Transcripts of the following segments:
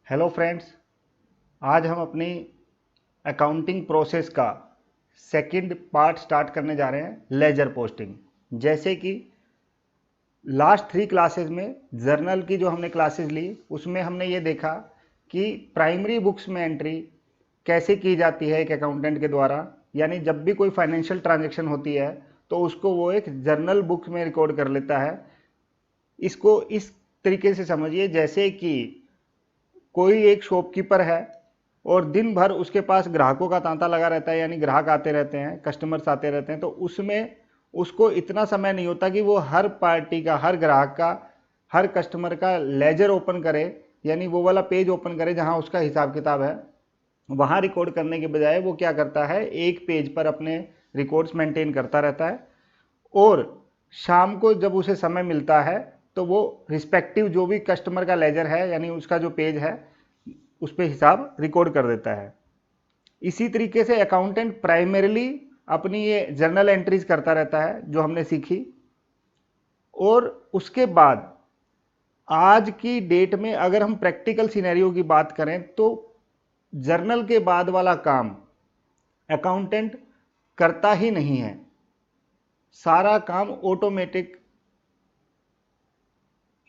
Hello friends, आज हम अपनी अकाउंटिंग प्रोसेस का सेकंड पार्ट स्टार्ट करने जा रहे हैं, लेजर पोस्टिंग। जैसे कि लास्ट 3 क्लासेस में जर्नल की जो हमने क्लासेस ली उसमें हमने ये देखा कि प्राइमरी बुक्स में एंट्री कैसे की जाती है एक अकाउंटेंट के द्वारा। यानी जब भी कोई फाइनेंशियल ट्रांजैक्शन होती है तो उसको वो एक जर्नल बुक में रिकॉर्ड कर लेता है। इसको इस तरीके से समझिए जैसे कि कोई एक शॉपकीपर है और दिन भर उसके पास ग्राहकों का तांता लगा रहता है, यानी ग्राहक आते रहते हैं, कस्टमर्स आते रहते हैं, तो उसमें उसको इतना समय नहीं होता कि वो हर पार्टी का, हर ग्राहक का, हर कस्टमर का लेजर ओपन करे, यानी वो वाला पेज ओपन करे जहां उसका हिसाब किताब है। वहां रिकॉर्ड करने के बजाय वो क्या करता है, एक पेज पर अपने रिकॉर्ड्स मेंटेन करता रहता है और शाम को जब उसे समय मिलता है तो वो रिस्पेक्टिव जो भी कस्टमर का लेजर है, यानी उसका जो पेज है, उस पर हिसाब रिकॉर्ड कर देता है। इसी तरीके से अकाउंटेंट प्राइमरीली अपनी ये जर्नल एंट्रीज करता रहता है जो हमने सीखी। और उसके बाद आज की डेट में अगर हम प्रैक्टिकल सिनेरियो की बात करें तो जर्नल के बाद वाला काम अकाउंटेंट करता ही नहीं है, सारा काम ऑटोमेटिक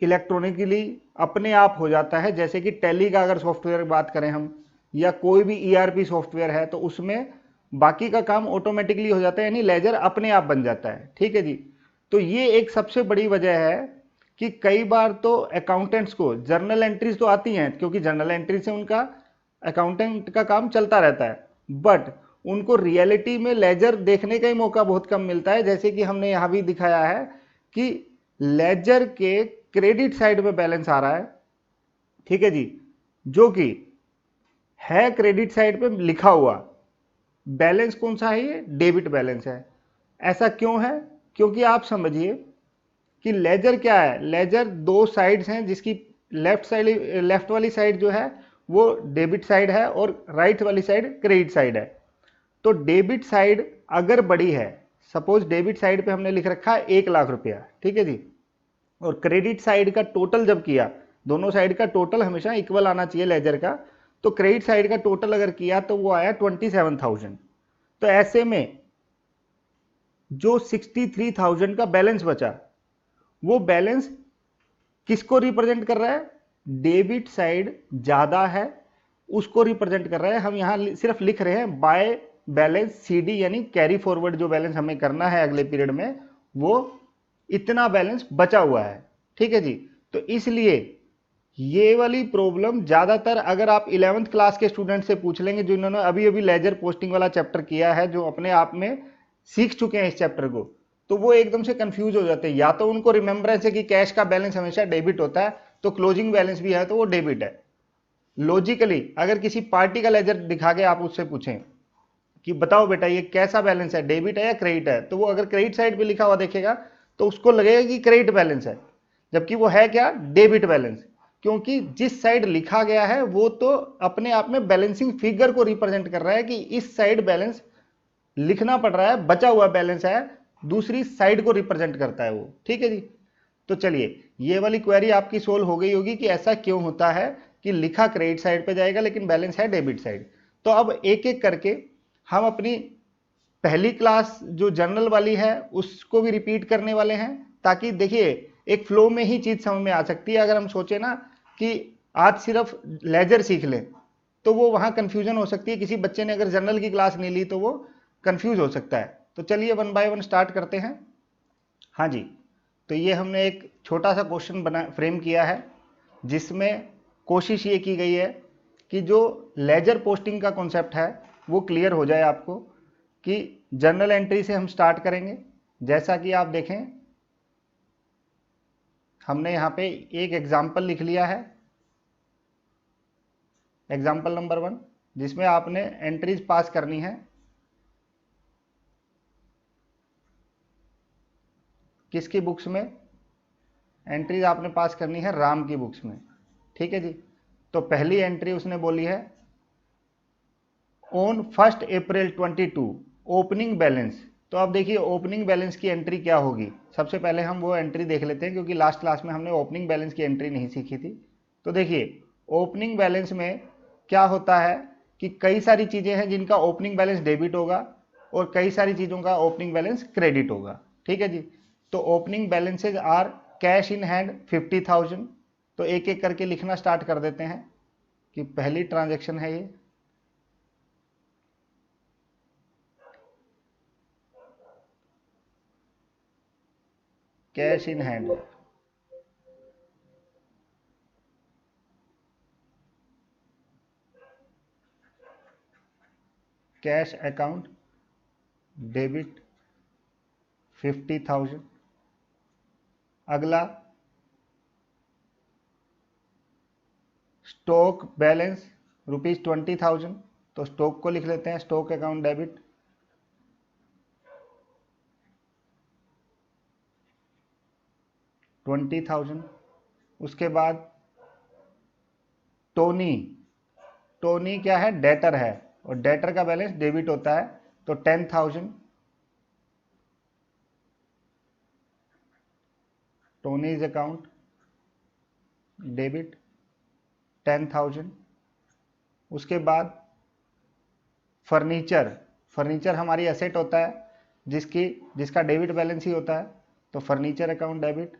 इलेक्ट्रॉनिकली अपने आप हो जाता है। जैसे कि टैली का अगर सॉफ्टवेयर की बात करें हम, या कोई भी ईआरपी सॉफ्टवेयर है, तो उसमें बाकी का काम ऑटोमेटिकली हो जाता है, यानी लेजर अपने आप बन जाता है। ठीक है जी। तो ये एक सबसे बड़ी वजह है कि कई बार तो अकाउंटेंट्स को जर्नल एंट्रीज तो आती हैं, क्योंकि जर्नल एंट्री से उनका अकाउंटेंट का काम चलता रहता है, बट उनको रियलिटी में लेजर देखने का ही मौका बहुत कम मिलता है। जैसे कि हमने यहां भी दिखाया है कि लेजर के क्रेडिट साइड पे बैलेंस आ रहा है, ठीक है जी, जो कि है क्रेडिट साइड पे लिखा हुआ बैलेंस कौन सा है, ये डेबिट बैलेंस है। ऐसा क्यों है? क्योंकि आप समझिए कि लेजर क्या है, लेजर दो साइड्स हैं, जिसकी लेफ्ट वाली साइड जो है वो डेबिट साइड है और राइट वाली साइड क्रेडिट साइड है। तो डेबिट साइड अगर बड़ी है, सपोज डेबिट साइड पे हमने लिख रखा है 1 लाख रुपया, ठीक है जी, और क्रेडिट साइड का टोटल जब किया, दोनों साइड का टोटल हमेशा इक्वल आना चाहिए लेजर का, तो क्रेडिट साइड का टोटल अगर किया तो वो आया 27,000। तो ऐसे में जो 63,000 का बैलेंस बचा, वो बैलेंस किसको रिप्रेजेंट कर रहा है? डेबिट साइड ज्यादा है उसको रिप्रेजेंट कर रहा है। हम यहां सिर्फ लिख रहे हैं बाय बैलेंस सीडी, यानी कैरी फॉरवर्ड जो बैलेंस हमें करना है अगले पीरियड में, वो इतना बैलेंस बचा हुआ है। ठीक है जी। तो इसलिए ये वाली प्रॉब्लम ज्यादातर अगर आप 11th क्लास के स्टूडेंट से पूछ लेंगे, जो इन्होंने अभी अभी लेजर पोस्टिंग वाला चैप्टर किया है, जो अपने आप में सीख चुके हैं इस चैप्टर को, तो वो एकदम से कंफ्यूज हो जाते हैं। या तो उनको रिमेंबरेंस है कि कैश का बैलेंस हमेशा डेबिट होता है, तो क्लोजिंग बैलेंस भी है तो वो डेबिट है। लॉजिकली अगर किसी पार्टी का लेजर दिखा के आप उससे पूछें कि बताओ बेटा ये कैसा बैलेंस है, डेबिट है या क्रेडिट है, तो वो अगर क्रेडिट साइड पे लिखा हुआ देखेगा तो उसको लगेगा कि क्रेडिट बैलेंस है, जबकि वो है क्या, डेबिट बैलेंस। क्योंकि जिस साइड लिखा गया है वो तो अपने आप में बैलेंसिंग फिगर को रिप्रेजेंट कर रहा है कि इस साइड बैलेंस लिखना पड़ रहा है, बचा हुआ बैलेंस है, दूसरी साइड को रिप्रेजेंट करता है वो। ठीक है जी। तो चलिए, ये वाली क्वेरी आपकी सोल्व हो गई होगी कि ऐसा क्यों होता है कि लिखा क्रेडिट साइड पे जाएगा लेकिन बैलेंस है डेबिट साइड। तो अब एक एक करके हम अपनी पहली क्लास जो जर्नल वाली है उसको भी रिपीट करने वाले हैं, ताकि देखिए एक फ्लो में ही चीज समझ में आ सकती है। अगर हम सोचे ना कि आज सिर्फ लेजर सीख लें तो वो वहां कंफ्यूजन हो सकती है। किसी बच्चे ने अगर जर्नल की क्लास नहीं ली तो वो कंफ्यूज हो सकता है। तो चलिए 1 बाय 1 स्टार्ट करते हैं। हाँ जी। तो ये हमने एक छोटा सा क्वेश्चन बना फ्रेम किया है, जिसमें कोशिश ये की गई है कि जो लेजर पोस्टिंग का कॉन्सेप्ट है वो क्लियर हो जाए आपको, कि जर्नल एंट्री से हम स्टार्ट करेंगे। जैसा कि आप देखें, हमने यहाँ पे एक एग्जाम्पल लिख लिया है, एग्जाम्पल नंबर 1, जिसमें आपने एंट्रीज पास करनी है। किसकी बुक्स में? एंट्रीज आपने पास करनी है राम की बुक्स में। ठीक है जी। तो पहली एंट्री उसने बोली है ऑन 1 अप्रैल 22 ओपनिंग बैलेंस। तो अब देखिए ओपनिंग बैलेंस की एंट्री क्या होगी। सबसे पहले हम वो एंट्री देख लेते हैं, क्योंकि लास्ट क्लास में हमने ओपनिंग बैलेंस की एंट्री नहीं सीखी थी। तो देखिए ओपनिंग बैलेंस में क्या होता है कि कई सारी चीजें हैं जिनका ओपनिंग बैलेंस डेबिट होगा और कई सारी चीजों का ओपनिंग बैलेंस क्रेडिट होगा। ठीक है जी। तो opening balances are cash in hand 50,000। तो एक एक करके लिखना स्टार्ट कर देते हैं कि पहली ट्रांजैक्शन है ये। Cash in hand, cash account debit 50,000। अगला स्टॉक बैलेंस ₹20,000। तो स्टॉक को लिख लेते हैं, स्टॉक अकाउंट डेबिट 20,000। उसके बाद टोनी, टोनी क्या है, डेटर है और डेटर का बैलेंस डेबिट होता है तो 10,000। टोनीज अकाउंट डेबिट 10,000। उसके बाद फर्नीचर, फर्नीचर हमारी एसेट होता है जिसका डेबिट बैलेंस ही होता है तो फर्नीचर अकाउंट डेबिट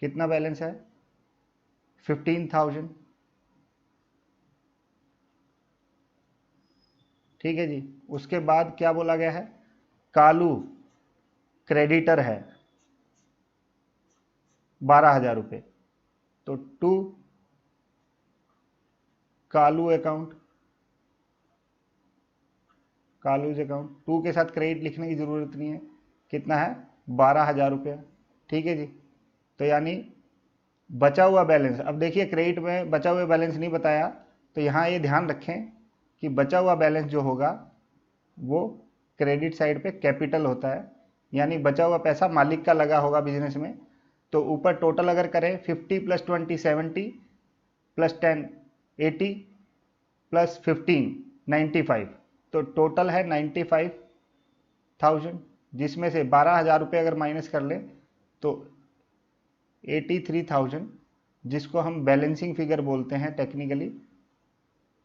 15,000। ठीक है जी। उसके बाद क्या बोला गया है, कालू क्रेडिटर है 12,000 रुपये। तो to Kalu account, Kalu's account, to के साथ क्रेडिट लिखने की जरूरत नहीं है, कितना है 12,000 रुपये। ठीक है जी। तो यानी बचा हुआ बैलेंस, अब देखिए क्रेडिट में बचा हुआ बैलेंस नहीं बताया तो यहाँ ये ध्यान रखें कि बचा हुआ बैलेंस जो होगा वो क्रेडिट साइड पे कैपिटल होता है, यानी बचा हुआ पैसा मालिक का लगा होगा बिजनेस में। तो ऊपर टोटल अगर करें 50 + 20 70 + 10 80 + 15 95, तो टोटल है 95,000, जिसमें से 12,000 रुपये अगर माइनस कर लें तो 83,000, जिसको हम बैलेंसिंग फिगर बोलते हैं टेक्निकली।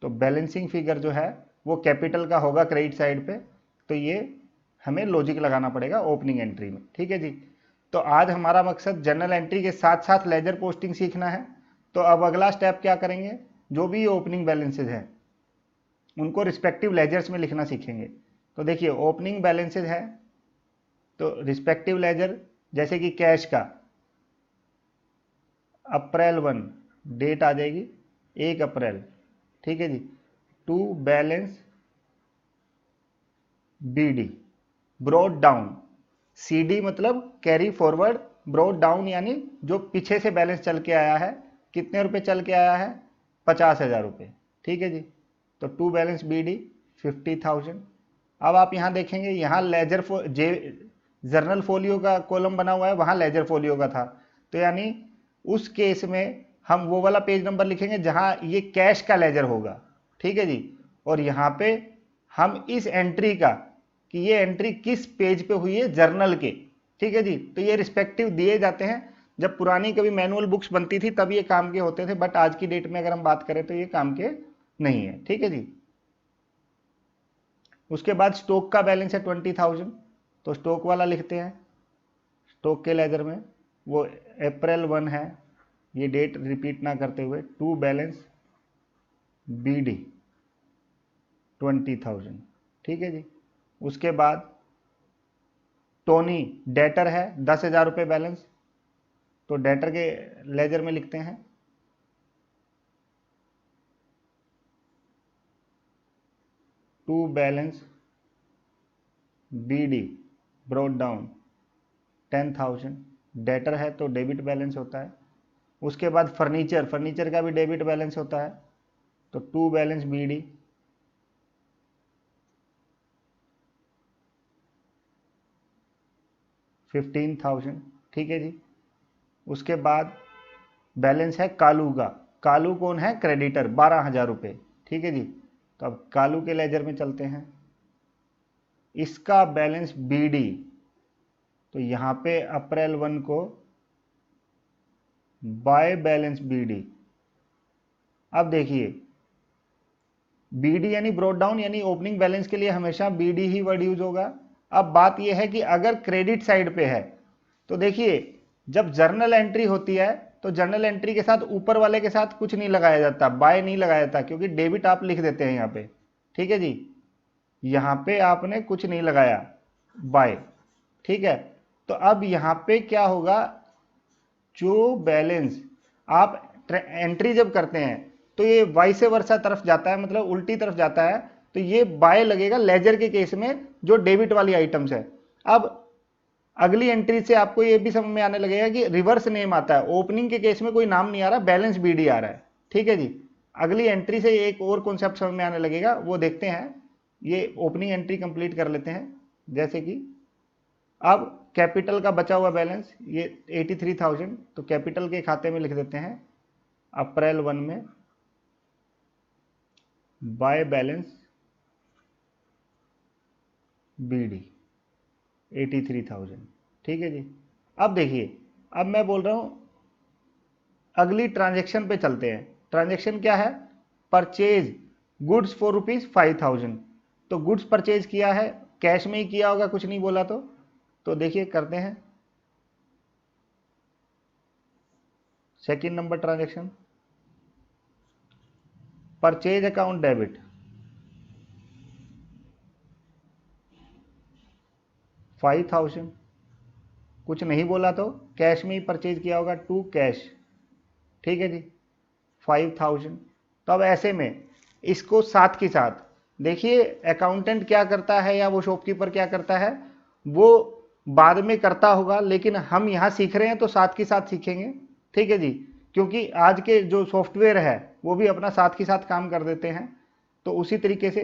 तो बैलेंसिंग फिगर जो है वो कैपिटल का होगा क्रेडिट साइड पे, तो ये हमें लॉजिक लगाना पड़ेगा ओपनिंग एंट्री में। ठीक है जी। तो आज हमारा मकसद जर्नल एंट्री के साथ साथ लेजर पोस्टिंग सीखना है। तो अब अगला स्टेप क्या करेंगे, जो भी ओपनिंग बैलेंसेज हैं उनको रिस्पेक्टिव लेजर्स में लिखना सीखेंगे। तो देखिए ओपनिंग बैलेंसेज है तो रिस्पेक्टिव लेजर, जैसे कि कैश का अप्रैल 1 डेट आ जाएगी 1 अप्रैल। ठीक है जी। To balance BD brought down, CD मतलब कैरी फॉरवर्ड, ब्रॉड डाउन यानी जो पीछे से बैलेंस चल के आया है, कितने रुपए चल के आया है 50,000 रुपये। ठीक है जी। तो टू बैलेंस बीडी 50,000। अब आप यहां देखेंगे, यहां लेजर जर्नल फोलियो का कॉलम बना हुआ है, वहां लेजर फोलियो का था, तो यानी उस केस में हम वो वाला पेज नंबर लिखेंगे जहां ये कैश का लेजर होगा। ठीक है जी। और यहां पे हम इस एंट्री का, कि ये एंट्री किस पेज पे हुई है जर्नल के। ठीक है जी। तो ये रिस्पेक्टिव दिए जाते हैं, जब पुरानी कभी मैनुअल बुक्स बनती थी तब ये काम के होते थे, बट आज की डेट में अगर हम बात करें तो ये काम के नहीं है। ठीक है जी। उसके बाद स्टॉक का बैलेंस है 20,000, तो स्टॉक वाला लिखते हैं। स्टॉक के लेजर में वो अप्रैल 1 है, ये डेट रिपीट ना करते हुए, टू बैलेंस बीडी 20,000। ठीक है जी। उसके बाद टोनी डेटर है 10,000 रुपये बैलेंस, तो डेटर के लेजर में लिखते हैं to balance BD brought down 10,000, debtor है तो डेबिट बैलेंस होता है। उसके बाद फर्नीचर, फर्नीचर का भी डेबिट बैलेंस होता है, तो टू बैलेंस बीडी 15,000। ठीक है जी। उसके बाद बैलेंस है कालू का, कालू कौन है, क्रेडिटर 12,000 रुपये। ठीक है जी। तो अब कालू के लेजर में चलते हैं, इसका बैलेंस बीडी तो यहाँ पे अप्रैल 1 को बाय बैलेंस बीडी। अब देखिए बीडी यानी ब्रॉट डाउन, यानी ओपनिंग बैलेंस के लिए हमेशा बीडी ही वर्ड यूज होगा। अब बात यह है कि अगर क्रेडिट साइड पे है तो देखिए जब जर्नल एंट्री होती है तो जर्नल एंट्री के साथ ऊपर वाले के साथ कुछ नहीं लगाया जाता, बाय नहीं लगाया जाता, क्योंकि डेबिट आप लिख देते हैं यहाँ पे। ठीक है जी, यहाँ पे आपने कुछ नहीं लगाया बाय। ठीक है, तो अब यहाँ पे क्या होगा, जो बैलेंस आप एंट्री जब करते हैं तो ये वाइस वर्सा तरफ जाता है, मतलब उल्टी तरफ जाता है, तो ये बाय लगेगा लेजर के केस में जो डेबिट वाली आइटम्स है। अब अगली एंट्री से आपको ये भी समझ में आने लगेगा कि रिवर्स नेम आता है, ओपनिंग के केस में कोई नाम नहीं आ रहा, बैलेंस बीडी आ रहा है। ठीक है जी, अगली एंट्री से एक और कॉन्सेप्ट समझ में आने लगेगा, वो देखते हैं। ये ओपनिंग एंट्री कंप्लीट कर लेते हैं। जैसे कि अब कैपिटल का बचा हुआ बैलेंस ये 83,000, तो कैपिटल के खाते में लिख देते हैं अप्रैल 1 में बाय बैलेंस बीडी 83,000। ठीक है जी, अब देखिए, अब मैं बोल रहा हूं अगली ट्रांजैक्शन पे चलते हैं। ट्रांजैक्शन क्या है, परचेज गुड्स फॉर ₹5,000। तो गुड्स परचेज किया है, कैश में ही किया होगा, कुछ नहीं बोला तो देखिए करते हैं second number transaction, purchase account debit, 5,000, कुछ नहीं बोला तो कैश में ही परचेज किया होगा, टू कैश। ठीक है जी, 5,000। तो अब ऐसे में इसको साथ के साथ देखिए अकाउंटेंट क्या करता है या वो शॉपकीपर क्या करता है, वो बाद में करता होगा, लेकिन हम यहाँ सीख रहे हैं तो साथ के साथ सीखेंगे। ठीक है जी, क्योंकि आज के जो सॉफ्टवेयर है वो भी अपना साथ के साथ काम कर देते हैं। तो उसी तरीके से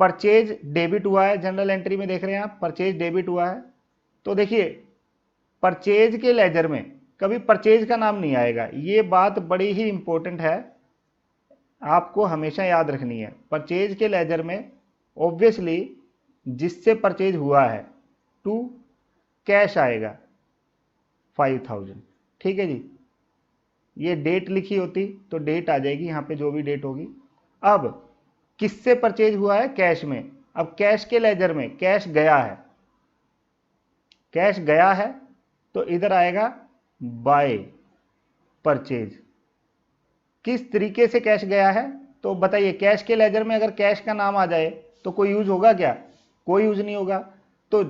परचेज डेबिट हुआ है, जनरल एंट्री में देख रहे हैं आप परचेज डेबिट हुआ है। तो देखिए परचेज के लेजर में कभी परचेज का नाम नहीं आएगा, ये बात बड़ी ही इंपॉर्टेंट है, आपको हमेशा याद रखनी है। परचेज के लेजर में ऑब्वियसली जिससे परचेज हुआ है टू कैश आएगा 5,000। ठीक है जी, ये डेट लिखी होती तो डेट आ जाएगी यहाँ पे, जो भी डेट होगी। अब किससे परचेज हुआ है, कैश में। अब कैश के लेजर में कैश गया है, कैश गया है तो इधर आएगा बाय परचेज। किस तरीके से कैश गया है तो बताइए, कैश के लेजर में अगर कैश का नाम आ जाए तो कोई यूज होगा क्या, कोई यूज नहीं होगा। तो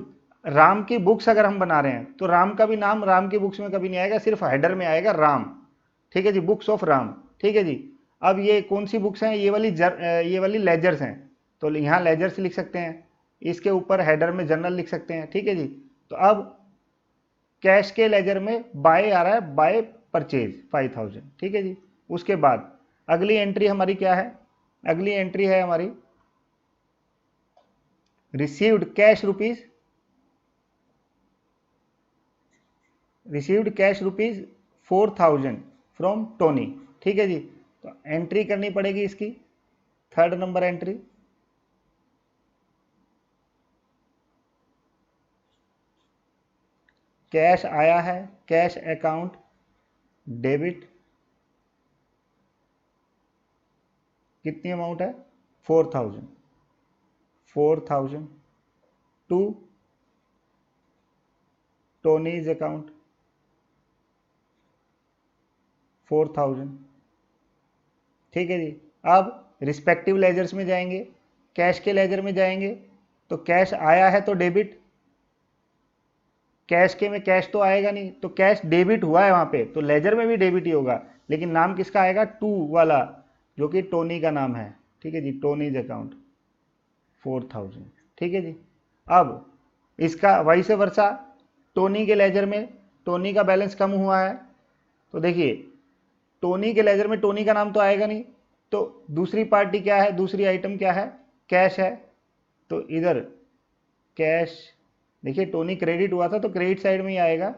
राम की बुक्स अगर हम बना रहे हैं तो राम का भी नाम राम की बुक्स में कभी नहीं आएगा, सिर्फ हेडर में आएगा राम। ठीक है जी, बुक्स ऑफ राम। ठीक है जी, अब ये कौन सी बुक्स हैं, ये वाली लेजर्स हैं, तो यहाँ लेजर्स लिख सकते हैं, इसके ऊपर हेडर में जर्नल लिख सकते हैं। ठीक है जी, तो अब कैश के लेजर में बाय आ रहा है, बाय परचेज 5,000। ठीक है जी, उसके बाद अगली एंट्री हमारी क्या है, अगली एंट्री है हमारी received cash rupees, received cash rupees 4,000 from Tony. ठीक है जी, तो एंट्री करनी पड़ेगी इसकी, थर्ड नंबर एंट्री, कैश आया है, कैश अकाउंट डेबिट, कितनी अमाउंट है 4,000, 4,000 टू टोनीज अकाउंट 4,000। ठीक है जी, अब रिस्पेक्टिव लेजर्स में जाएंगे, कैश के लेजर में जाएंगे तो कैश आया है तो डेबिट, कैश के में कैश तो आएगा नहीं, तो कैश डेबिट हुआ है वहां पे, तो लेजर में भी डेबिट ही होगा, लेकिन नाम किसका आएगा, टू वाला, जो कि टोनी का नाम है। ठीक है जी, टोनीज अकाउंट 4,000। ठीक है जी, अब इसका वैसे वर्षा टोनी के लेजर में टोनी का बैलेंस कम हुआ है, तो देखिए टोनी के लेजर में टोनी का नाम तो आएगा नहीं, तो दूसरी पार्टी क्या है, दूसरी आइटम क्या है, कैश है, तो इधर कैश, देखिए टोनी क्रेडिट हुआ था तो क्रेडिट साइड में ही आएगा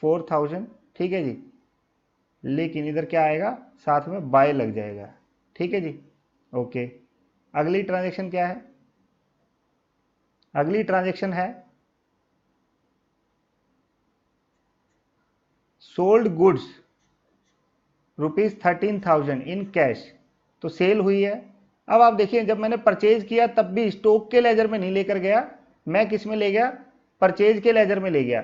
4,000। ठीक है जी, लेकिन इधर क्या आएगा, साथ में बाय लग जाएगा। ठीक है जी, ओके। अगली ट्रांजैक्शन क्या है, अगली ट्रांजैक्शन है सोल्ड गुड्स ₹13,000 इन कैश, तो सेल हुई है। अब आप देखिए, जब मैंने परचेज किया तब भी स्टॉक के लेजर में नहीं लेकर गया, मैं किस में ले गया, परचेज के लेजर में ले गया।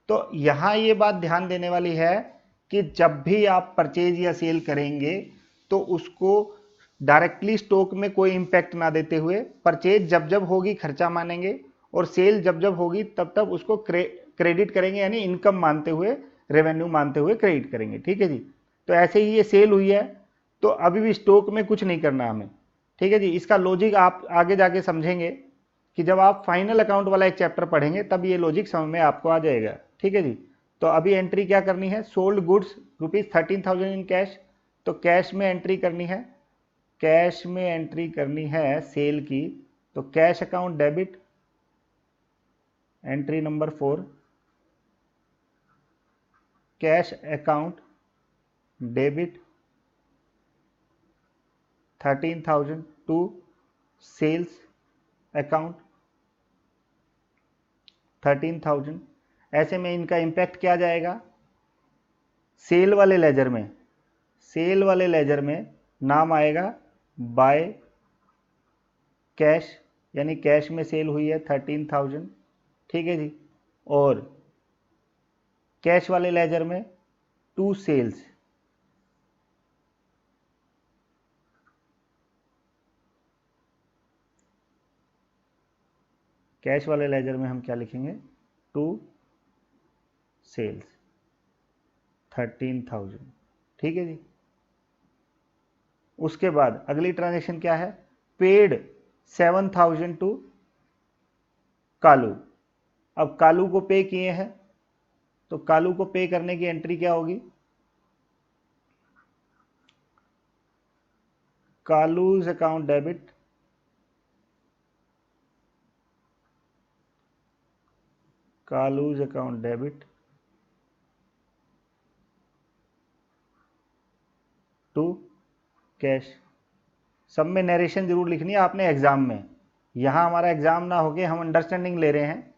तो यहां ये बात ध्यान देने वाली है कि जब भी आप परचेज या सेल करेंगे तो उसको डायरेक्टली स्टॉक में कोई इंपैक्ट ना देते हुए, परचेज जब जब होगी खर्चा मानेंगे और सेल जब जब होगी तब तब उसको क्रेडिट करेंगे, यानी इनकम मानते हुए, रेवेन्यू मानते हुए क्रेडिट करेंगे। ठीक है जी। तो ऐसे ही ये सेल हुई है, तो अभी भी स्टॉक में कुछ नहीं करना हमें। ठीक है जी। इसका लॉजिक आप आगे जाके समझेंगे कि जब आप फाइनल अकाउंट वाला एक चैप्टर पढ़ेंगे तब ये लॉजिक समझ में आपको आ जाएगा। ठीक है जी। तो अभी एंट्री क्या करनी है, सोल्ड गुड्स ₹13,000 इन कैश, तो कैश में एंट्री करनी है, कैश में एंट्री करनी है सेल की। तो cash account debit, entry number 4, cash account debit 13,000 to sales account 13,000। ऐसे में इनका इंपैक्ट क्या जाएगा, सेल वाले लेजर में, सेल वाले लेजर में नाम आएगा बाय कैश, यानी कैश में सेल हुई है 13,000। ठीक है जी। और कैश वाले लेजर में टू सेल्स, कैश वाले लेजर में हम क्या लिखेंगे, टू सेल्स 13,000। ठीक है जी। उसके बाद अगली ट्रांजेक्शन क्या है, पेड 7,000 टू कालू। अब कालू को पे किए हैं, तो कालू को पे करने की एंट्री क्या होगी, Kalu's account debit, Kalu's account debit to cash. सब में नरेशन जरूर लिखनी है आपने एग्जाम में, यहाँ हमारा एग्जाम ना होके हम अंडरस्टैंडिंग ले रहे हैं,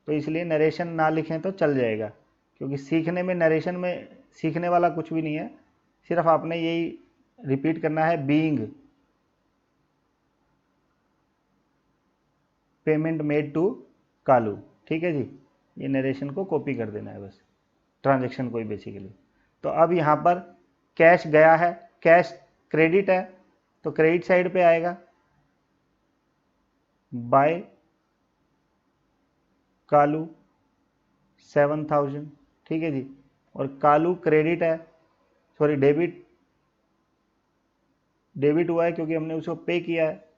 तो इसलिए नरेशन ना लिखें तो चल जाएगा, क्योंकि सीखने में नरेशन में सीखने वाला कुछ भी नहीं है, सिर्फ आपने यही रिपीट करना है, being payment made to Kalu. ठीक है जी। ये नरेशन को कॉपी कर देना है बस, ट्रांजेक्शन को ही बेसिकली। तो अब यहाँ पर कैश गया है, कैश क्रेडिट है, तो क्रेडिट साइड पे आएगा बाय कालू 7,000। ठीक है जी। और कालू क्रेडिट है, सॉरी डेबिट, डेबिट हुआ है क्योंकि हमने उसको पे किया है,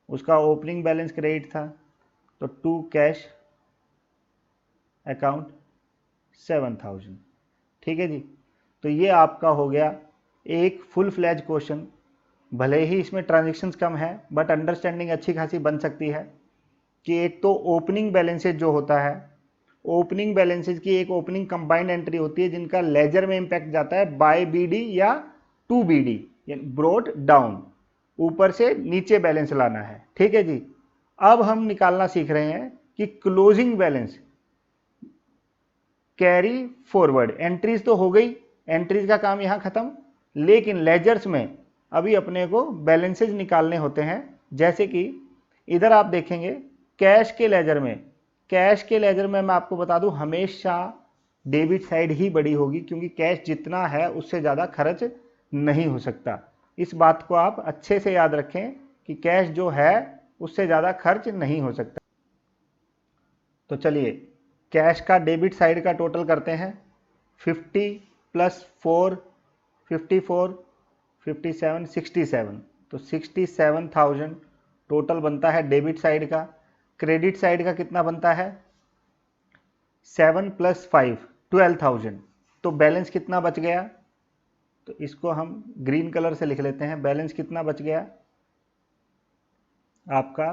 उसका ओपनिंग बैलेंस क्रेडिट था, तो टू कैश अकाउंट 7,000। ठीक है जी। तो ये आपका हो गया एक फुल फ्लैज क्वेश्चन। भले ही इसमें ट्रांजेक्शन्स कम है, बट अंडरस्टैंडिंग अच्छी खासी बन सकती है कि एक तो ओपनिंग बैलेंसेज जो होता है, ओपनिंग बैलेंसेज की एक ओपनिंग कंबाइंड एंट्री होती है जिनका लेजर में इंपैक्ट जाता है बाय बीडी या टू बीडी, ब्रोड डाउन, ऊपर से नीचे बैलेंस लाना है। ठीक है जी। अब हम निकालना सीख रहे हैं कि closing balance, carry forward. Entries तो हो गई, एंट्रीज का काम यहां खत्म, लेकिन लेजर्स में अभी अपने को बैलेंसेज निकालने होते हैं। जैसे कि इधर आप देखेंगे कैश के लेजर में, कैश के लेजर में मैं आपको बता दूं हमेशा डेबिट साइड ही बड़ी होगी, क्योंकि कैश जितना है उससे ज़्यादा खर्च नहीं हो सकता। इस बात को आप अच्छे से याद रखें कि कैश जो है उससे ज़्यादा खर्च नहीं हो सकता। तो चलिए कैश का डेबिट साइड का टोटल करते हैं, 50 + 4 54 57 67, तो 67,000 टोटल बनता है डेबिट साइड का। क्रेडिट साइड का कितना बनता है, 7 + 5 12,000। तो बैलेंस कितना बच गया, तो इसको हम ग्रीन कलर से लिख लेते हैं, बैलेंस कितना बच गया आपका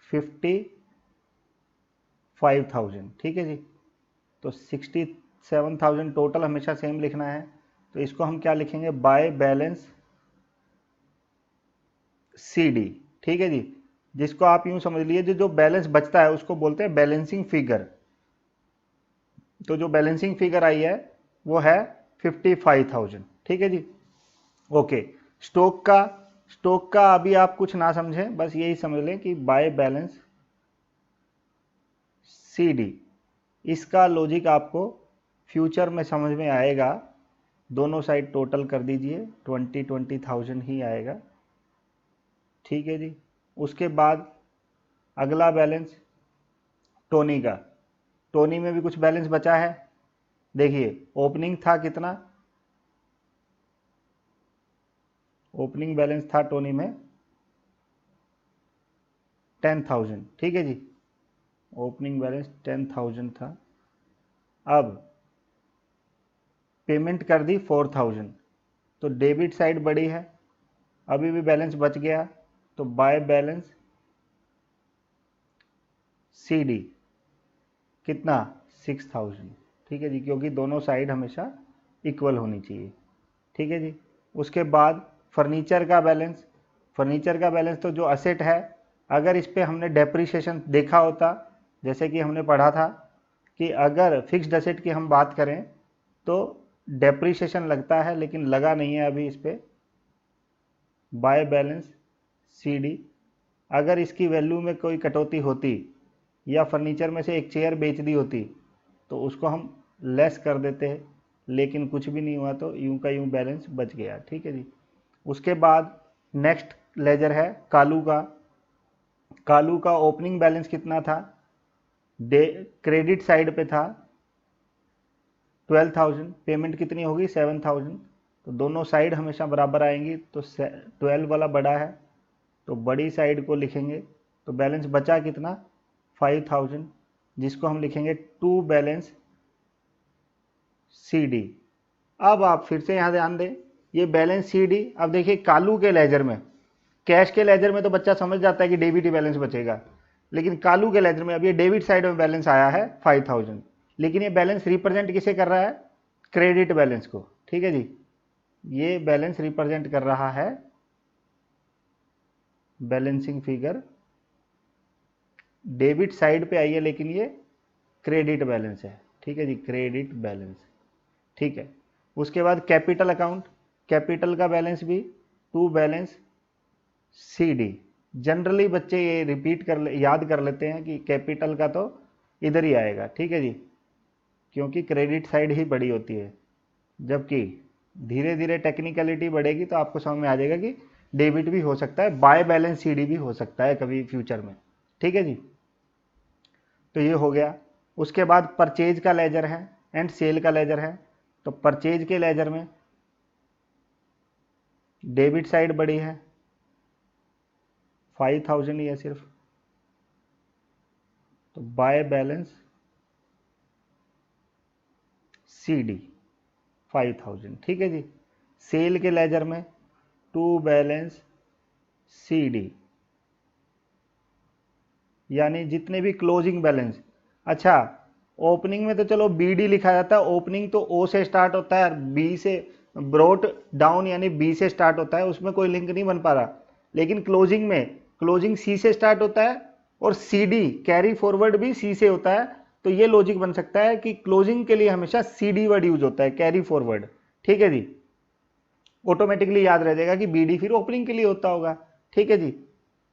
55,000। ठीक है जी। तो 67,000 टोटल हमेशा सेम लिखना है, तो इसको हम क्या लिखेंगे, बाय बैलेंस CD। ठीक है जी। जिसको आप यूं समझ लीजिए जो बैलेंस बचता है उसको बोलते हैं बैलेंसिंग फिगर। तो जो बैलेंसिंग फिगर आई है वो है 55,000। ठीक है जी। ओके, स्टॉक का अभी आप कुछ ना समझें, बस यही समझ लें कि बाय बैलेंस CD, इसका लॉजिक आपको फ्यूचर में समझ में आएगा। दोनों साइड टोटल कर दीजिए, 20,000 ही आएगा। ठीक है जी। उसके बाद अगला बैलेंस टोनी का। टोनी में भी कुछ बैलेंस बचा है। देखिए ओपनिंग था कितना, ओपनिंग बैलेंस था टोनी में 10,000। ठीक है जी, ओपनिंग बैलेंस 10,000 था। अब पेमेंट कर दी 4,000, तो डेबिट साइड बड़ी है, अभी भी बैलेंस बच गया, तो बाय बैलेंस CD कितना 6,000। ठीक है जी, क्योंकि दोनों साइड हमेशा इक्वल होनी चाहिए। ठीक है जी। उसके बाद फर्नीचर का बैलेंस, फर्नीचर का बैलेंस तो जो असेट है, अगर इस पर हमने डेप्रीशिएशन देखा होता, जैसे कि हमने पढ़ा था कि अगर फिक्स्ड असेट की हम बात करें तो डेप्रीशिएशन लगता है, लेकिन लगा नहीं है अभी इस पर। बाय बैलेंस CD, अगर इसकी वैल्यू में कोई कटौती होती या फर्नीचर में से एक चेयर बेच दी होती तो उसको हम लेस कर देते हैं, लेकिन कुछ भी नहीं हुआ, तो यूं का यूं बैलेंस बच गया। ठीक है जी। उसके बाद नेक्स्ट लेजर है कालू का। कालू का ओपनिंग बैलेंस कितना था, क्रेडिट साइड पे था 12,000, पेमेंट कितनी होगी 7,000, तो दोनों साइड हमेशा बराबर आएंगी, तो 12 वाला बड़ा है, तो बड़ी साइड को लिखेंगे, तो बैलेंस बचा कितना 5,000, जिसको हम लिखेंगे टू बैलेंस CD। अब आप फिर से यहां ध्यान दें, ये बैलेंस CD, अब देखिए कालू के लेजर में, कैश के लेजर में तो बच्चा समझ जाता है कि डेबिट ही बैलेंस बचेगा, लेकिन कालू के लेजर में अब ये डेबिट साइड में बैलेंस आया है 5,000, लेकिन ये बैलेंस रिप्रेजेंट किसे कर रहा है, क्रेडिट बैलेंस को। ठीक है जी, ये बैलेंस रिप्रेजेंट कर रहा है बैलेंसिंग फिगर, डेबिट साइड पे आई है, लेकिन ये क्रेडिट बैलेंस है। ठीक है जी, क्रेडिट बैलेंस। ठीक है। उसके बाद कैपिटल अकाउंट, कैपिटल का बैलेंस भी टू बैलेंस CD। जनरली बच्चे ये रिपीट कर याद कर लेते हैं कि कैपिटल का तो इधर ही आएगा। ठीक है जी, क्योंकि क्रेडिट साइड ही बड़ी होती है, जबकि धीरे धीरे टेक्निकलिटी बढ़ेगी तो आपको समझ में आ जाएगा कि डेबिट भी हो सकता है, बाय बैलेंस CD भी हो सकता है कभी फ्यूचर में। ठीक है जी, तो ये हो गया। उसके बाद परचेज का लेजर है एंड सेल का लेजर है, तो परचेज के लेजर में डेबिट साइड बड़ी है, 5,000 ही है सिर्फ, तो बाय बैलेंस CD 5,000। ठीक है जी। सेल के लेजर में टू बैलेंस CD, यानी जितने भी क्लोजिंग बैलेंस, अच्छा ओपनिंग में तो चलो BD लिखा जाता है, ओपनिंग तो O से स्टार्ट होता है, B से ब्रोट डाउन यानी B से स्टार्ट होता है, उसमें कोई लिंक नहीं बन पा रहा, लेकिन क्लोजिंग में क्लोजिंग C से स्टार्ट होता है और CD कैरी फॉरवर्ड भी C से होता है, तो ये लॉजिक बन सकता है कि क्लोजिंग के लिए हमेशा CD वर्ड यूज होता है, कैरी फॉरवर्ड। ठीक है जी, ऑटोमेटिकली याद रह जाएगा कि BD फिर ओपनिंग के लिए होता होगा। ठीक है जी,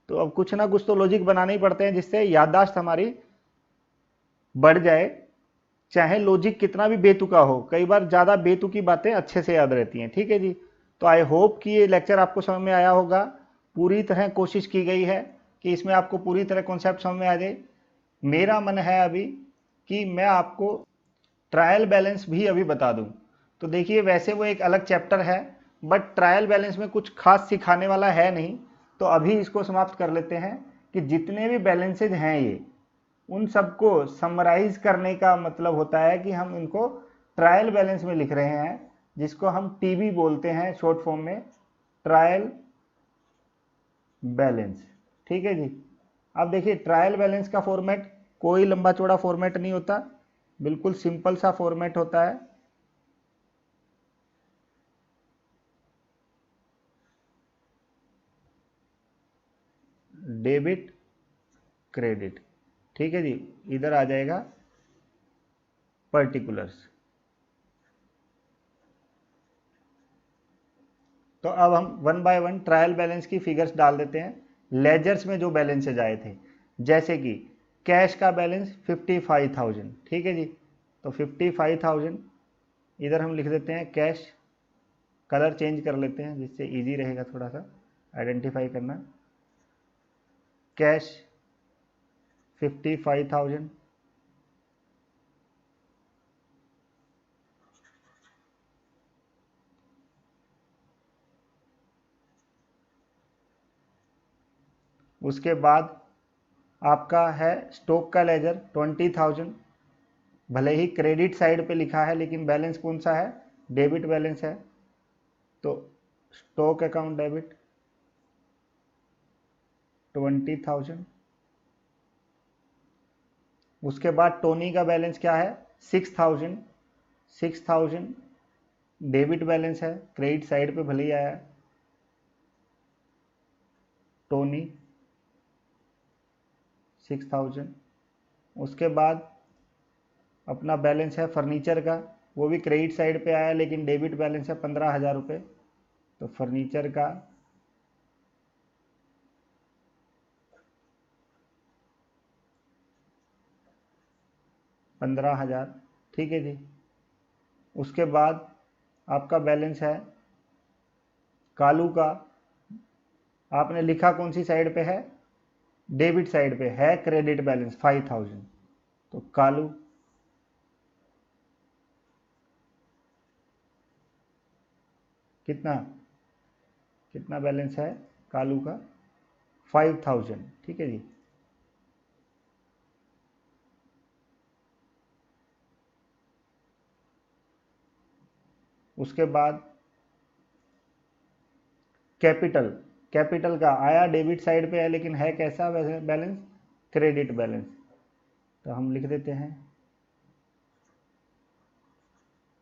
तो अब कुछ ना कुछ तो लॉजिक बनाने ही पड़ते हैं जिससे याददाश्त हमारी बढ़ जाए, चाहे लॉजिक कितना भी बेतुका हो, कई बार ज़्यादा बेतुकी बातें अच्छे से याद रहती हैं। ठीक है जी, तो आई होप कि ये लेक्चर आपको समझ में आया होगा। पूरी तरह कोशिश की गई है कि इसमें आपको पूरी तरह कॉन्सेप्ट समझ में आ जाए। मेरा मन है अभी कि मैं आपको ट्रायल बैलेंस भी अभी बता दूं। तो देखिए वैसे वो एक अलग चैप्टर है, बट ट्रायल बैलेंस में कुछ खास सिखाने वाला है नहीं, तो अभी इसको समाप्त कर लेते हैं कि जितने भी बैलेंसेज हैं ये, उन सबको समराइज करने का मतलब होता है कि हम इनको ट्रायल बैलेंस में लिख रहे हैं, जिसको हम TB बोलते हैं शॉर्ट फॉर्म में, ट्रायल बैलेंस। ठीक है जी। अब देखिए ट्रायल बैलेंस का फॉर्मेट कोई लंबा चौड़ा फॉर्मेट नहीं होता, बिल्कुल सिंपल सा फॉर्मेट होता है। डेबिट क्रेडिट, ठीक है जी, इधर आ जाएगा पर्टिकुलर्स। तो अब हम one by one trial balance की फिगर्स डाल देते हैं, लेजर्स में जो बैलेंसेज आए थे। जैसे कि कैश का बैलेंस 55,000, ठीक है जी। तो 55,000 इधर हम लिख देते हैं कैश, कलर चेंज कर लेते हैं जिससे इजी रहेगा थोड़ा सा आइडेंटिफाई करना। कैश 55,000, उसके बाद आपका है स्टॉक का लेजर 20,000, भले ही क्रेडिट साइड पे लिखा है लेकिन बैलेंस कौन सा है, डेबिट बैलेंस है, तो स्टॉक अकाउंट डेबिट 20,000। उसके बाद टोनी का बैलेंस क्या है, 6,000, 6,000 डेबिट बैलेंस है, क्रेडिट साइड पे भले ही आया है। टोनी 6,000। उसके बाद अपना बैलेंस है फर्नीचर का, वो भी क्रेडिट साइड पे आया लेकिन डेबिट बैलेंस है 15,000 रुपये, तो फर्नीचर का 15,000, ठीक है जी। उसके बाद आपका बैलेंस है कालू का, आपने लिखा कौन सी साइड पे है, डेबिट साइड पे है, क्रेडिट बैलेंस 5,000, तो कालू कितना कितना बैलेंस है कालू का, 5,000, ठीक है जी। उसके बाद कैपिटल, कैपिटल का आया डेबिट साइड पे है लेकिन है कैसा बैलेंस, क्रेडिट बैलेंस, तो हम लिख देते हैं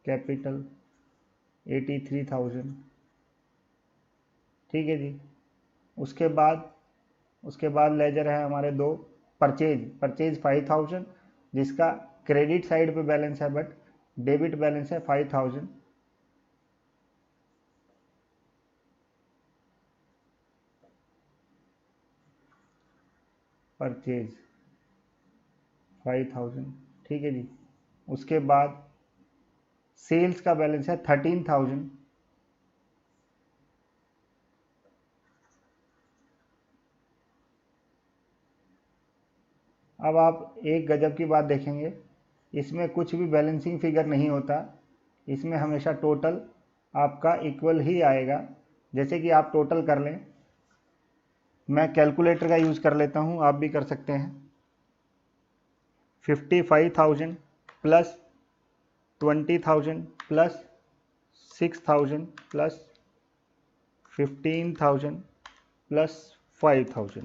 कैपिटल 83,000, ठीक है जी। उसके बाद लेजर है हमारे दो, परचेज 5,000 जिसका क्रेडिट साइड पे बैलेंस है बट डेबिट बैलेंस है 5,000। परचेज 5,000, ठीक है जी। उसके बाद सेल्स का बैलेंस है 13,000, अब आप एक गजब की बात देखेंगे, इसमें कुछ भी बैलेंसिंग फिगर नहीं होता, इसमें हमेशा टोटल आपका इक्वल ही आएगा। जैसे कि आप टोटल कर लें, मैं कैलकुलेटर का यूज़ कर लेता हूँ, आप भी कर सकते हैं। 55,000 प्लस 20,000 प्लस 6,000 प्लस 15,000 प्लस 5,000,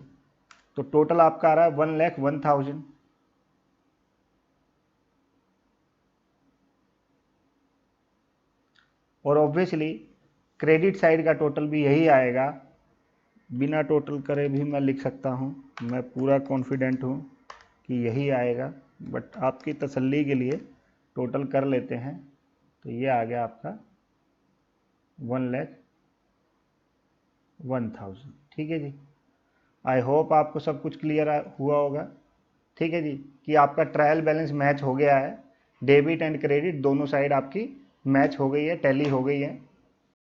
तो टोटल आपका आ रहा है 1,01,000। और ऑब्वियसली क्रेडिट साइड का टोटल भी यही आएगा, बिना टोटल करे भी मैं लिख सकता हूँ, मैं पूरा कॉन्फिडेंट हूँ कि यही आएगा, बट आपकी तसल्ली के लिए टोटल कर लेते हैं। तो ये आ गया आपका 1,01,000, ठीक है जी। आई होप आपको सब कुछ क्लियर हुआ होगा, ठीक है जी, कि आपका ट्रायल बैलेंस मैच हो गया है, डेबिट एंड क्रेडिट दोनों साइड आपकी मैच हो गई है, टैली हो गई है।